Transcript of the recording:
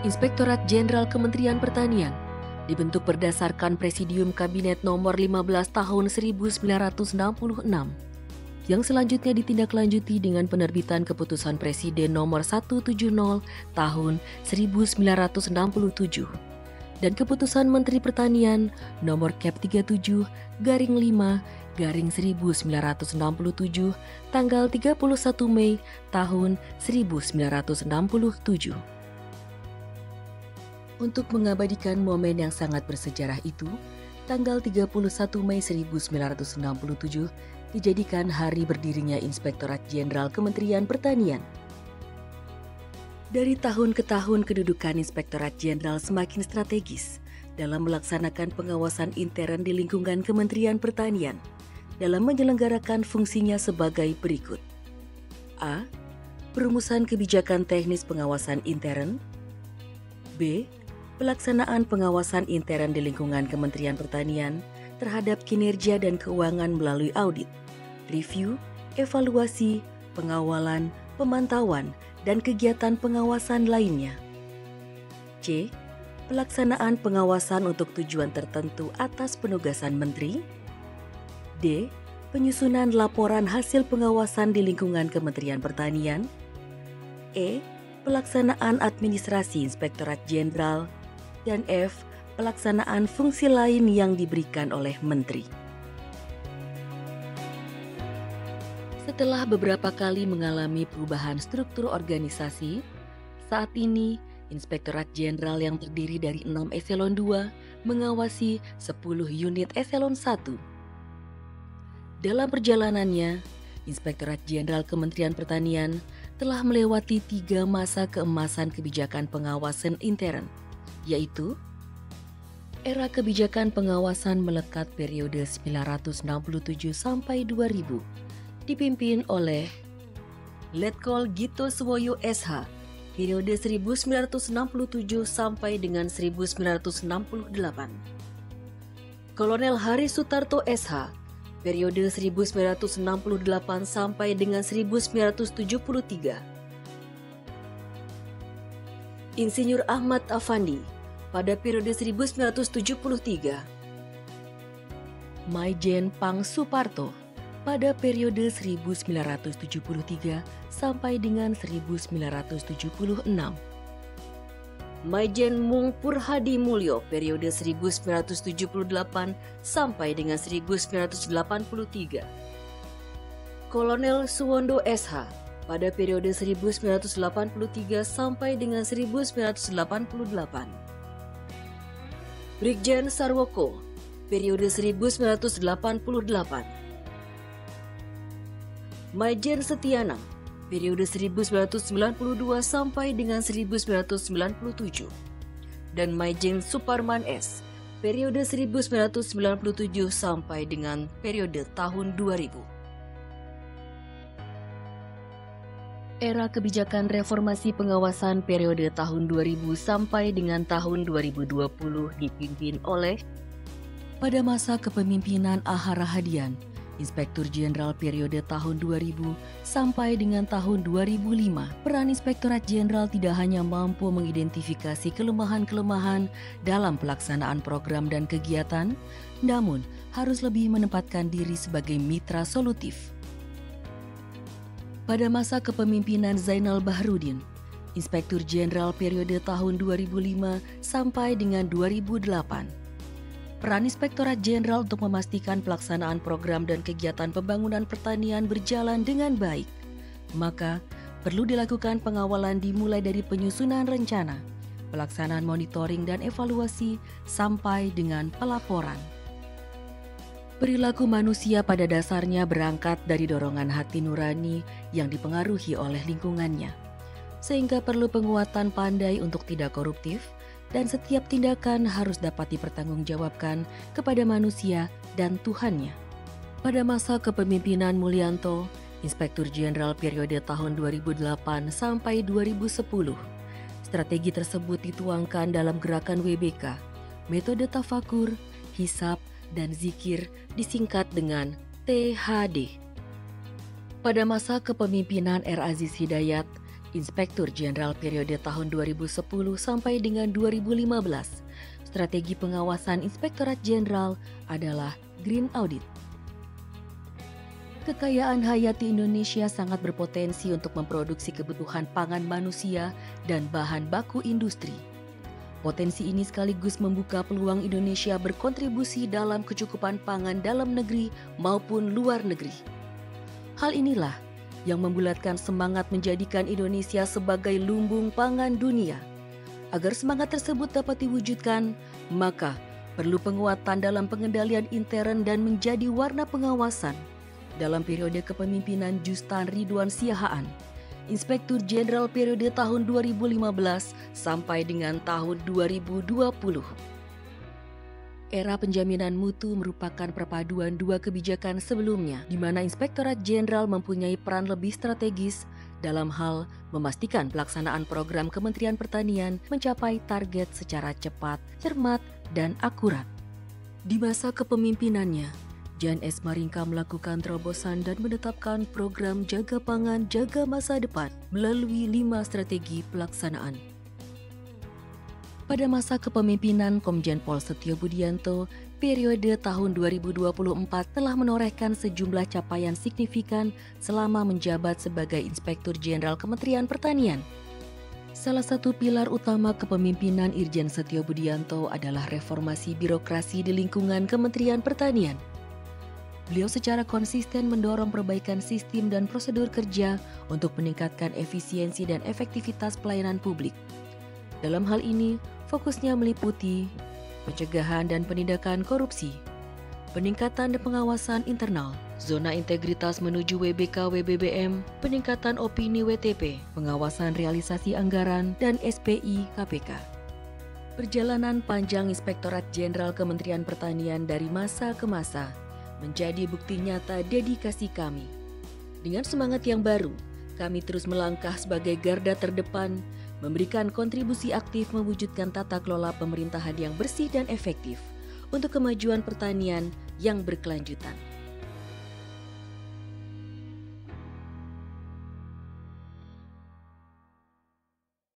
Inspektorat Jenderal Kementerian Pertanian dibentuk berdasarkan Presidium Kabinet Nomor 15 Tahun 1966 yang selanjutnya ditindaklanjuti dengan penerbitan Keputusan Presiden Nomor 170 Tahun 1967 dan Keputusan Menteri Pertanian Nomor Kep 37 garing 5 garing 1967 tanggal 31 Mei tahun 1967. Untuk mengabadikan momen yang sangat bersejarah itu, tanggal 31 Mei 1967 dijadikan hari berdirinya Inspektorat Jenderal Kementerian Pertanian. Dari tahun ke tahun kedudukan Inspektorat Jenderal semakin strategis dalam melaksanakan pengawasan intern di lingkungan Kementerian Pertanian dalam menyelenggarakan fungsinya sebagai berikut. A. Perumusan kebijakan teknis pengawasan intern. B. Pelaksanaan pengawasan intern di lingkungan Kementerian Pertanian terhadap kinerja dan keuangan melalui audit, review, evaluasi, pengawalan, pemantauan, dan kegiatan pengawasan lainnya. C. Pelaksanaan pengawasan untuk tujuan tertentu atas penugasan menteri. D. Penyusunan laporan hasil pengawasan di lingkungan Kementerian Pertanian. E. Pelaksanaan administrasi Inspektorat Jenderal. Dan F. Pelaksanaan fungsi lain yang diberikan oleh menteri. Setelah beberapa kali mengalami perubahan struktur organisasi, saat ini Inspektorat Jenderal yang terdiri dari 6 eselon 2 mengawasi 10 unit eselon 1. Dalam perjalanannya, Inspektorat Jenderal Kementerian Pertanian telah melewati 3 masa keemasan kebijakan pengawasan intern, yaitu era kebijakan pengawasan melekat periode 1967 sampai 2000, dipimpin oleh Letkol Gito Suwoyo SH, periode 1967 sampai dengan 1968. Kolonel Hari Sutarto SH, periode 1968 sampai dengan 1973. Insinyur Ahmad Afandi pada periode 1973. Maijen Pang Suparto pada periode 1973 sampai dengan 1976. Maijen Mung Purhadi Mulyo periode 1978 sampai dengan 1983. Kolonel Suwondo SH pada periode 1983 sampai dengan 1988. Brigjen Sarwoko periode 1988. Maijen Setiana periode 1992 sampai dengan 1997. Dan Maijen Suparman S periode 1997 sampai dengan periode tahun 2000. Era kebijakan reformasi pengawasan periode tahun 2000 sampai dengan tahun 2020 dipimpin oleh pada masa kepemimpinan Aha Rahadian, Inspektur Jenderal periode tahun 2000 sampai dengan tahun 2005. Peran Inspektorat Jenderal tidak hanya mampu mengidentifikasi kelemahan-kelemahan dalam pelaksanaan program dan kegiatan, namun harus lebih menempatkan diri sebagai mitra solutif. Pada masa kepemimpinan Zainal Bahrudin, Inspektur Jenderal periode tahun 2005 sampai dengan 2008. Peran Inspektorat Jenderal untuk memastikan pelaksanaan program dan kegiatan pembangunan pertanian berjalan dengan baik. Maka, perlu dilakukan pengawalan dimulai dari penyusunan rencana, pelaksanaan monitoring dan evaluasi, sampai dengan pelaporan. Perilaku manusia pada dasarnya berangkat dari dorongan hati nurani yang dipengaruhi oleh lingkungannya, sehingga perlu penguatan pandai untuk tidak koruptif, dan setiap tindakan harus dapat dipertanggungjawabkan kepada manusia dan Tuhannya. Pada masa kepemimpinan Mulyanto, Inspektur Jenderal periode tahun 2008 sampai 2010, strategi tersebut dituangkan dalam gerakan WBK, metode tafakur, hisab, dan zikir disingkat dengan THD. Pada masa kepemimpinan R. Aziz Hidayat, Inspektur Jenderal periode tahun 2010 sampai dengan 2015. Strategi pengawasan Inspektorat Jenderal adalah Green Audit. Kekayaan hayati Indonesia sangat berpotensi untuk memproduksi kebutuhan pangan manusia dan bahan baku industri. Potensi ini sekaligus membuka peluang Indonesia berkontribusi dalam kecukupan pangan dalam negeri maupun luar negeri. Hal inilah yang membulatkan semangat menjadikan Indonesia sebagai lumbung pangan dunia. Agar semangat tersebut dapat diwujudkan, maka perlu penguatan dalam pengendalian intern dan menjadi warna pengawasan. Dalam periode kepemimpinan Justan Ridwan Siahaan, Inspektur Jenderal periode tahun 2015 sampai dengan tahun 2020. Era penjaminan mutu merupakan perpaduan dua kebijakan sebelumnya, di mana Inspektorat Jenderal mempunyai peran lebih strategis dalam hal memastikan pelaksanaan program Kementerian Pertanian mencapai target secara cepat, cermat, dan akurat. Di masa kepemimpinannya, Jan S. Maringka melakukan terobosan dan menetapkan program Jaga Pangan Jaga Masa Depan melalui 5 strategi pelaksanaan. Pada masa kepemimpinan Komjen Pol Setio Budianto, periode tahun 2024 telah menorehkan sejumlah capaian signifikan selama menjabat sebagai Inspektur Jenderal Kementerian Pertanian. Salah satu pilar utama kepemimpinan Irjen Setio Budianto adalah reformasi birokrasi di lingkungan Kementerian Pertanian. Beliau secara konsisten mendorong perbaikan sistem dan prosedur kerja untuk meningkatkan efisiensi dan efektivitas pelayanan publik. Dalam hal ini, fokusnya meliputi pencegahan dan penindakan korupsi, peningkatan dan pengawasan internal, zona integritas menuju WBK-WBBM, peningkatan opini WTP, pengawasan realisasi anggaran, dan SPI KPK. Perjalanan panjang Inspektorat Jenderal Kementerian Pertanian dari masa ke masa menjadi bukti nyata dedikasi kami. Dengan semangat yang baru, kami terus melangkah sebagai garda terdepan, memberikan kontribusi aktif mewujudkan tata kelola pemerintahan yang bersih dan efektif untuk kemajuan pertanian yang berkelanjutan.